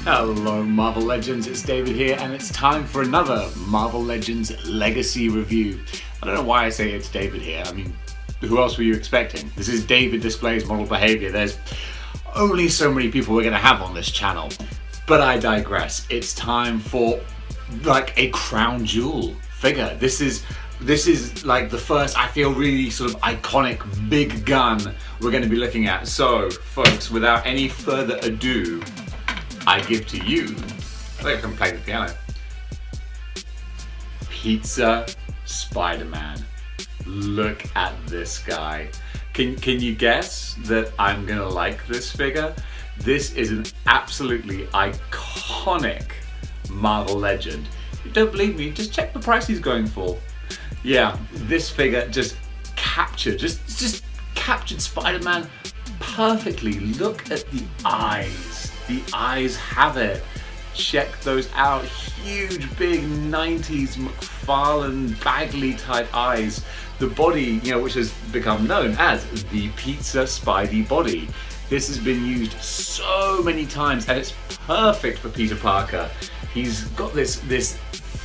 Hello Marvel Legends, it's David here and it's time for another Marvel Legends Legacy review. I don't know why I say it's David here, I mean, who else were you expecting? This is David Displays Model Behavior. There's only so many people we're going to have on this channel. But I digress. It's time for like a crown jewel figure. This is like the first, I feel, really sort of iconic big gun we're going to be looking at. So folks, without any further ado, I give to you, I think I can play the piano, Pizza Spider-Man. Look at this guy. Can you guess that I'm gonna like this figure? This is an absolutely iconic Marvel legend. If you don't believe me, just check the price he's going for. Yeah, this figure just captured Spider-Man perfectly. Look at the eyes. The eyes have it. Check those out. Huge, big 90s McFarlane Bagley type eyes. The body, which has become known as the Pizza Spidey body. This has been used so many times and it's perfect for Peter Parker. He's got this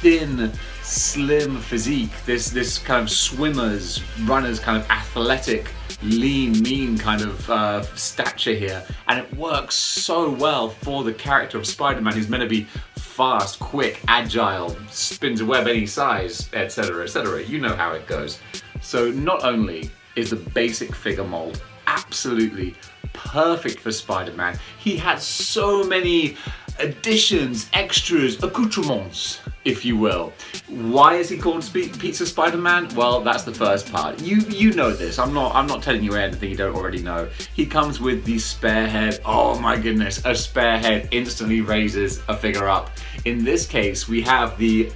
thin, slim physique, this kind of swimmers, runners, kind of athletic, lean, mean kind of stature here, and it works so well for the character of Spider-Man, who's meant to be fast, quick, agile, spins a web any size, etc, etc. You know how it goes. So not only is the basic figure mold absolutely perfect for Spider-Man, he has so many additions, extras, accoutrements, if you will. Why is he called Pizza Spider-Man? Well, that's the first part. You know this. I'm not telling you anything you don't already know. He comes with the spare head. Oh my goodness, a spare head instantly raises a figure up. In this case, we have the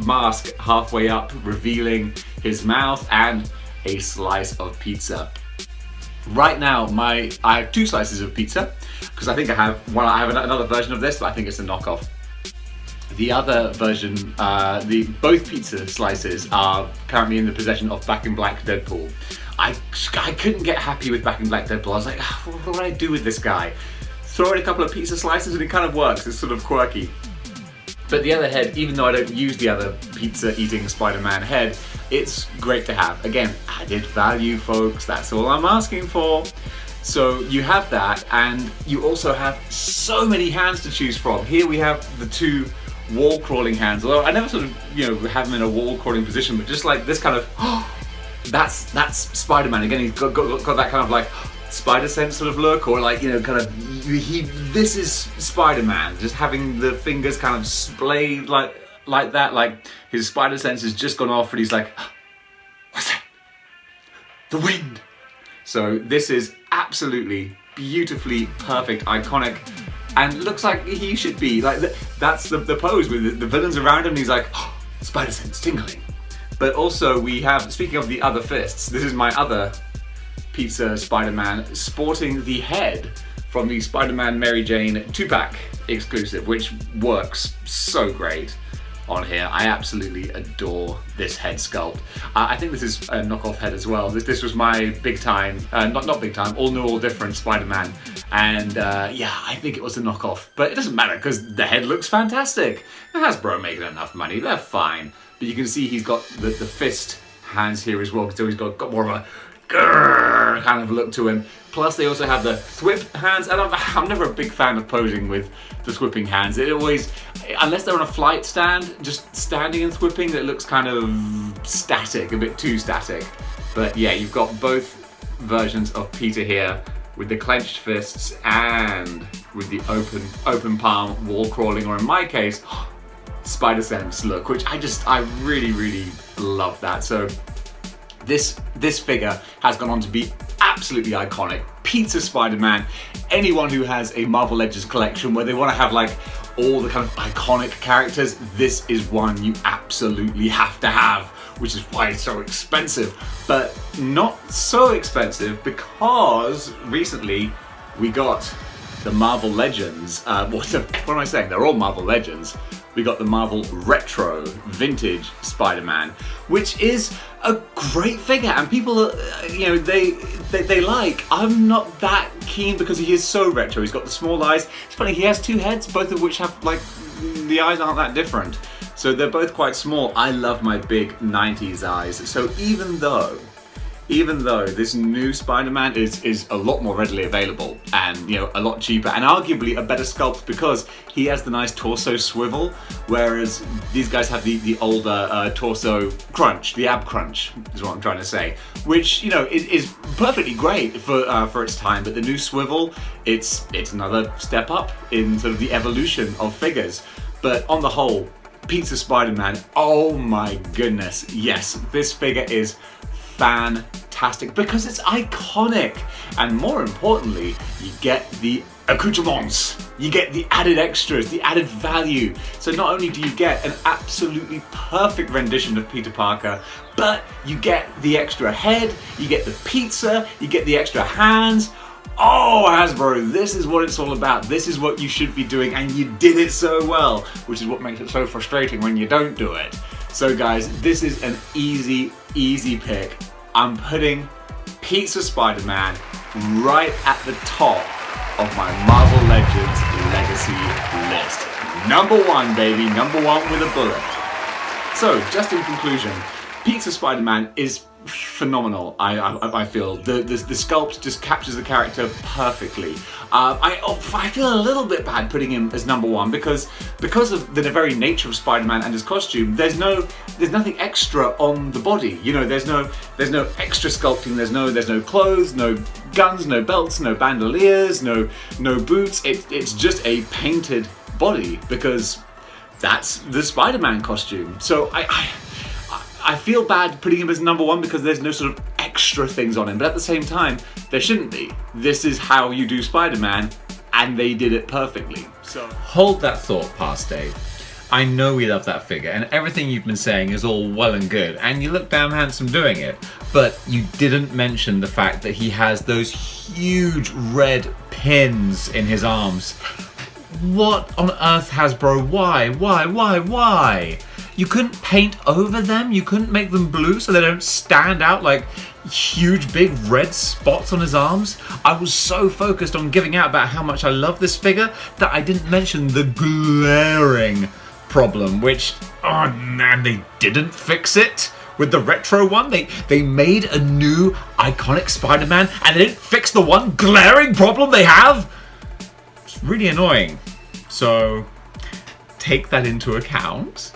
mask halfway up, revealing his mouth and a slice of pizza. Right now, I have two slices of pizza, because I think I have another version of this, but I think it's a knockoff. The other version, both pizza slices are currently in the possession of Back in Black Deadpool. I couldn't get happy with Back in Black Deadpool. I was like, what do I do with this guy? Throw in a couple of pizza slices and it kind of works. It's sort of quirky. But the other head, even though I don't use the other pizza-eating Spider-Man head, it's great to have. Again, added value, folks. That's all I'm asking for. So you have that, and you also have so many hands to choose from. Here we have the two wall-crawling hands. Although I never sort of, have them in a wall-crawling position, but just like this kind of, that's Spider-Man. Again, he's got that kind of like spider sense sort of look, or like, this is Spider-Man, just having the fingers kind of splayed like that, like his spider sense has just gone off and he's like, what's that? The wind. So this is absolutely beautifully perfect, iconic, and looks like he should be like that's the pose with the villains around him, and he's like, spider sense tingling. But also we have, speaking of the other fists, this is my other Pizza Spider-Man, sporting the head from the Spider-Man Mary Jane 2-pack exclusive, which works so great on here. I absolutely adore this head sculpt. I think this is a knockoff head as well. This was my big time, not big time, all new, all different Spider-Man. And yeah, I think it was a knockoff, but it doesn't matter because the head looks fantastic. Hasbro making enough money, they're fine. But you can see he's got the fist hands here as well, so he's got more of a grrr kind of look to him. Plus they also have the thwip hands, and I'm never a big fan of posing with the thwipping hands. It always, unless they're on a flight stand, just standing and thwipping, it looks kind of static, a bit too static. But yeah, you've got both versions of Peter here, with the clenched fists and with the open palm wall crawling, or in my case, spider sense look, which I really love that. So this figure has gone on to be absolutely iconic. Pizza Spider-Man. Anyone who has a Marvel Legends collection where they want to have like all the kind of iconic characters, this is one you absolutely have to have, which is why it's so expensive. But not so expensive because recently we got the Marvel Legends, what am I saying? They're all Marvel Legends. We got the Marvel Retro Vintage Spider-Man, which is a great figure, and people, you know, they like. I'm not that keen because he is so retro. He's got the small eyes. It's funny, he has two heads, both of which have, like, the eyes aren't that different. So they're both quite small. I love my big 90s eyes. So even though this new Spider-Man is a lot more readily available and, you know, a lot cheaper and arguably a better sculpt because he has the nice torso swivel, whereas these guys have the older torso crunch, the ab crunch is what I'm trying to say, which, you know, is perfectly great for its time. But the new swivel, it's another step up in sort of the evolution of figures. But on the whole, Pizza Spider-Man, oh my goodness, yes, this figure is fantastic because it's iconic, and more importantly, you get the accoutrements, you get the added extras, the added value. So not only do you get an absolutely perfect rendition of Peter Parker, but you get the extra head, you get the pizza, you get the extra hands. Oh, Hasbro, this is what it's all about. This is what you should be doing, and you did it so well, which is what makes it so frustrating when you don't do it. So guys, this is an easy pick. I'm putting Pizza Spider-Man right at the top of my Marvel Legends Legacy list. #1, baby, #1 with a bullet. So, just in conclusion, Pizza Spider-Man is phenomenal. I feel the sculpt just captures the character perfectly. I feel a little bit bad putting him as #1 because of the very nature of Spider-Man and his costume. There's nothing extra on the body. You know, there's no extra sculpting. There's no clothes, no guns, no belts, no bandoliers, no boots. It's just a painted body because that's the Spider-Man costume. So I feel bad putting him as #1 because there's no sort of extra things on him, but at the same time, there shouldn't be. This is how you do Spider-Man, and they did it perfectly. So hold that thought, Past Dave. I know we love that figure, and everything you've been saying is all well and good, and you look damn handsome doing it, but you didn't mention the fact that he has those huge red pins in his arms. What on earth, Hasbro? Why? You couldn't paint over them? You couldn't make them blue so they don't stand out like huge big red spots on his arms? I was so focused on giving out about how much I love this figure that I didn't mention the glaring problem, which, oh man, they didn't fix it with the retro one. They made a new iconic Spider-Man and they didn't fix the one glaring problem they have? It's really annoying. So take that into account.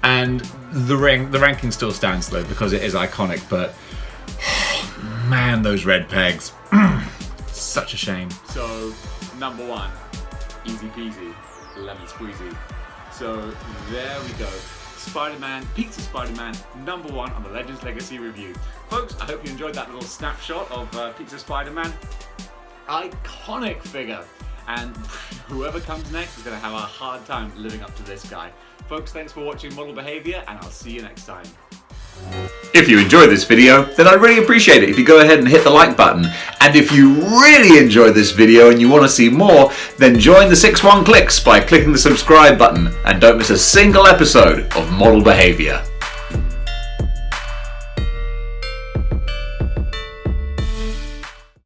And the ranking still stands though because it is iconic, but man, those red pegs, such a shame. So #1, easy peasy, lemon squeezy. So there we go. Spider-Man, Pizza Spider-Man, #1 on the Legends Legacy review. Folks, I hope you enjoyed that little snapshot of Pizza Spider-Man. Iconic figure. And whoever comes next is going to have a hard time living up to this guy. Folks, thanks for watching Model Behavior, and I'll see you next time. If you enjoyed this video, then I'd really appreciate it if you go ahead and hit the like button. And if you really enjoyed this video and you want to see more, then join the 6-1 Clicks by clicking the subscribe button and don't miss a single episode of Model Behavior.